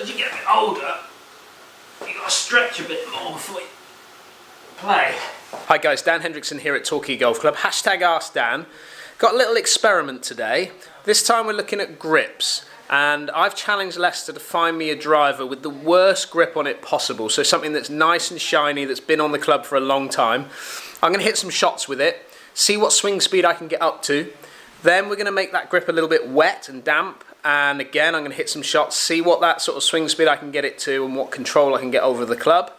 as you get a bit older, you've got to stretch a bit more before you play. Hi guys, Dan Hendriksen here at Torquay Golf Club. Hashtag AskDan. Got a little experiment today. This time we're looking at grips. And I've challenged Lester to find me a driver with the worst grip on it possible. So something that's nice and shiny, that's been on the club for a long time. I'm going to hit some shots with it, see what swing speed I can get up to. Then we're going to make that grip a little bit wet and damp. And again, I'm going to hit some shots, see what that sort of swing speed I can get it to and what control I can get over the club.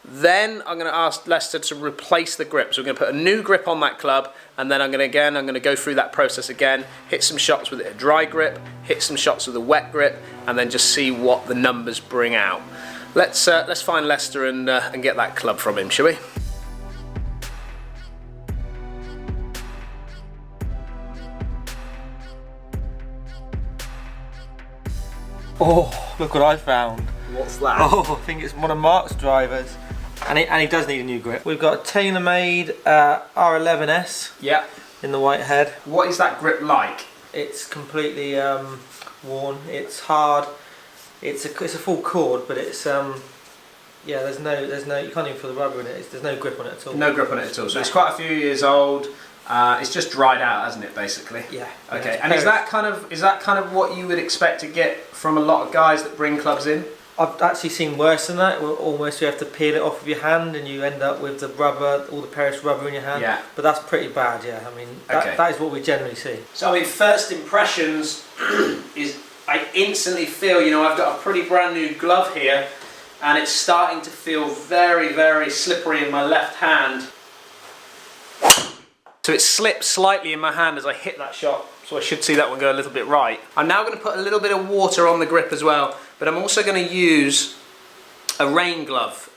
Then I'm going to ask Lester to replace the grip. So we're going to put a new grip on that club, and then I'm going to go through that process again, hit some shots with a dry grip, hit some shots with a wet grip, and then just see what the numbers bring out. Let's find Lester and get that club from him, shall we? Oh, look what I found. What's that? Oh, I think it's one of Mark's drivers. And he does need a new grip. We've got a TaylorMade R11S. Yeah. In the white head. What is that grip like? It's completely worn. It's hard. It's a full cord, but it's yeah. There's no. You can't even feel the rubber in it. There's no grip on it at all. No grip on it at all. So it's quite a few years old. It's just dried out, hasn't it, basically? Yeah. Okay. And is that kind of what you would expect to get from a lot of guys that bring clubs in? I've actually seen worse than that. Almost you have to peel it off of your hand and you end up with the rubber, all the perished rubber in your hand. Yeah. But that's pretty bad, yeah. I mean, that is what we generally see. So I mean, first impressions is I instantly feel, you know, I've got a pretty brand new glove here and it's starting to feel very, very slippery in my left hand. So it slipped slightly in my hand as I hit that shot, so I should see that one go a little bit right. I'm now going to put a little bit of water on the grip as well, but I'm also going to use a rain glove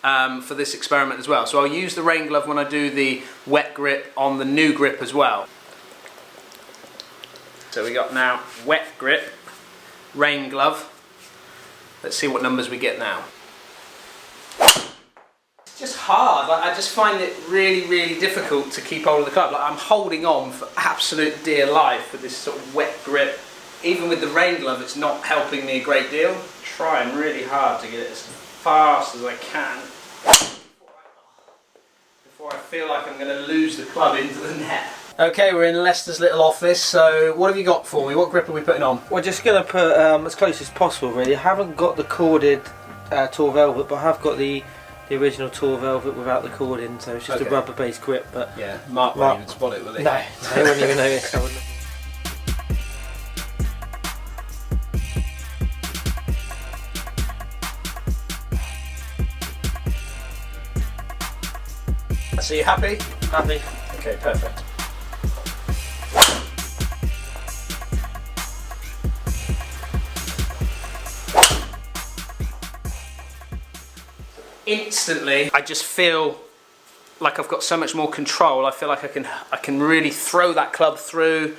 for this experiment as well. So I'll use the rain glove when I do the wet grip on the new grip as well. So we got now wet grip, rain glove. Let's see what numbers we get now. Just hard. Like, I just find it really, really difficult to keep hold of the club. Like, I'm holding on for absolute dear life with this sort of wet grip. Even with the rain glove, it's not helping me a great deal. I'm trying really hard to get it as fast as I can before I feel like I'm going to lose the club into the net. Okay, we're in Lester's little office. So what have you got for me? What grip are we putting on? We're just going to put as close as possible, really. I haven't got the corded Tour Velvet, but I have got the original Tour Velvet without the cord in, so it's just a rubber-based grip. But yeah, Mark won't even spot it, will he? No, he wouldn't even notice. I wouldn't. So you happy? Happy. Okay, perfect. Instantly, I just feel like I've got so much more control. I feel like I can really throw that club through,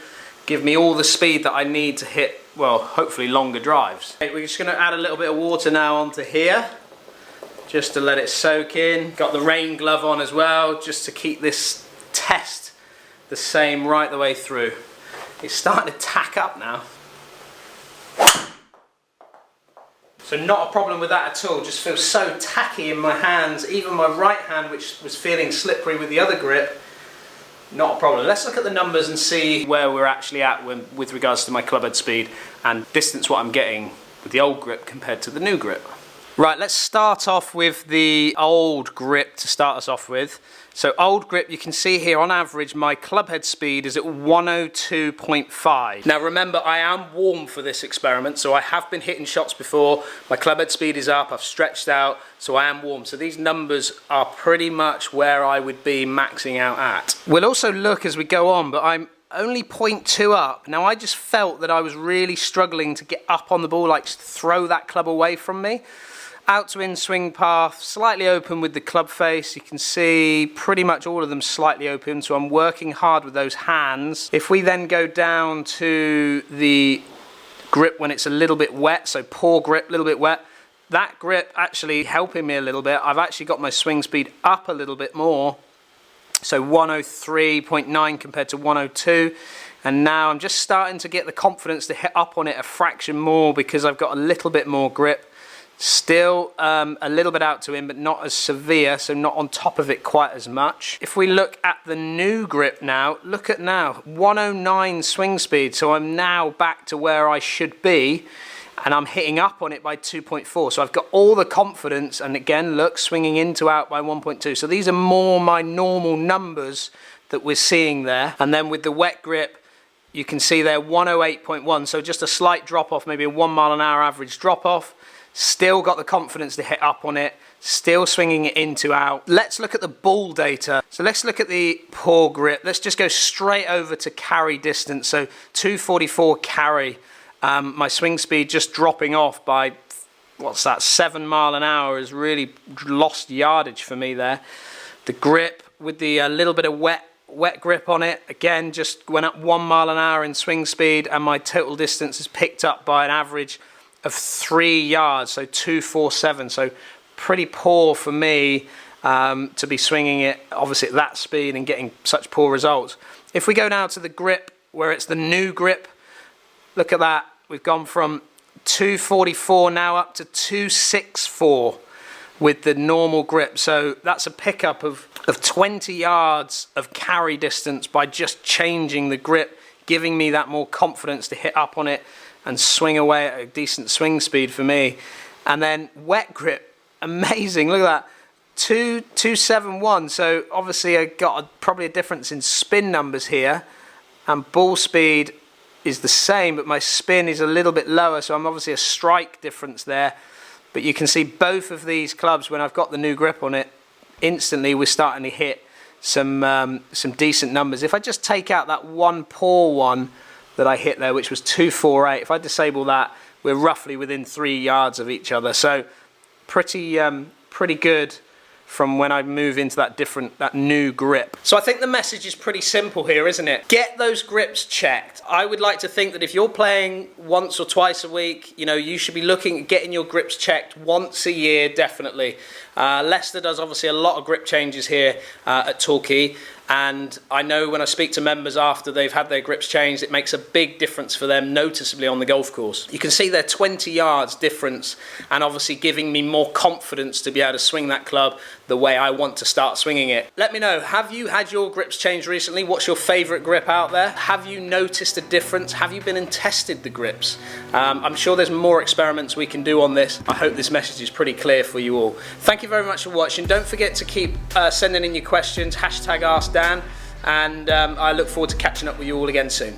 give me all the speed that I need to hit, well, hopefully longer drives. Okay, we're just going to add a little bit of water now onto here, just to let it soak in. Got the rain glove on as well, just to keep this test the same right the way through. It's starting to tack up now. So not a problem with that at all, just feels so tacky in my hands, even my right hand, which was feeling slippery with the other grip, not a problem. Let's look at the numbers and see where we're actually at with regards to my clubhead speed and distance what I'm getting with the old grip compared to the new grip. Right, let's start off with the old grip to start us off with. So old grip, you can see here on average my clubhead speed is at 102.5. Now remember, I am warm for this experiment, so I have been hitting shots before. My clubhead speed is up, I've stretched out, so I am warm. So these numbers are pretty much where I would be maxing out at. We'll also look as we go on, but I'm only 0.2 up. Now I just felt that I was really struggling to get up on the ball, like throw that club away from me. Out to in swing path, slightly open with the club face. You can see pretty much all of them slightly open, so I'm working hard with those hands. If we then go down to the grip when it's a little bit wet, so poor grip, a little bit wet, that grip actually helping me a little bit. I've actually got my swing speed up a little bit more, so 103.9 compared to 102. And now I'm just starting to get the confidence to hit up on it a fraction more because I've got a little bit more grip. Still a little bit out to in, but not as severe, so not on top of it quite as much. If we look at the new grip now, look at now, 109 swing speed, so I'm now back to where I should be, and I'm hitting up on it by 2.4, so I've got all the confidence, and again, look, swinging into out by 1.2, so these are more my normal numbers that we're seeing there. And then with the wet grip, you can see there 108.1, so just a slight drop off, maybe a 1 mile an hour average drop off. Still got the confidence to hit up on it, still swinging it into out. Let's look at the ball data. So let's look at the paw grip. Let's just go straight over to carry distance. So 244 carry. My swing speed just dropping off by, what's that, 7 mile an hour has really lost yardage for me there. The grip with the little bit of wet grip on it, again, just went up 1 mile an hour in swing speed, and my total distance is picked up by an average of 3 yards, so 247, so pretty poor for me to be swinging it obviously at that speed and getting such poor results. If we go now to the grip where it's the new grip, look at that, we've gone from 244 now up to 264 with the normal grip, so that's a pickup of 20 yards of carry distance by just changing the grip, giving me that more confidence to hit up on it and swing away at a decent swing speed for me. And then wet grip, amazing, look at that, 271, so obviously I got probably a difference in spin numbers here, and ball speed is the same, but my spin is a little bit lower, so I'm obviously a strike difference there. But you can see both of these clubs, when I've got the new grip on it, instantly we're starting to hit some decent numbers. If I just take out that one paw one that I hit there, which was 248, if I disable that, we're roughly within 3 yards of each other. So pretty good from when I move into that new grip. So I think the message is pretty simple here, isn't it? Get those grips checked. I would like to think that if you're playing once or twice a week, you know, you should be looking at getting your grips checked once a year, definitely. Leicester does obviously a lot of grip changes here at Torquay, and I know when I speak to members after they've had their grips changed, it makes a big difference for them noticeably on the golf course. You can see their 20 yards difference, and obviously giving me more confidence to be able to swing that club the way I want to start swinging it. Let me know, have you had your grips changed recently? What's your favourite grip out there? Have you noticed a difference? Have you been and tested the grips? I'm sure there's more experiments we can do on this. I hope this message is pretty clear for you all. Thank you very much for watching. Don't forget to keep sending in your questions, #AskDan, and I look forward to catching up with you all again soon.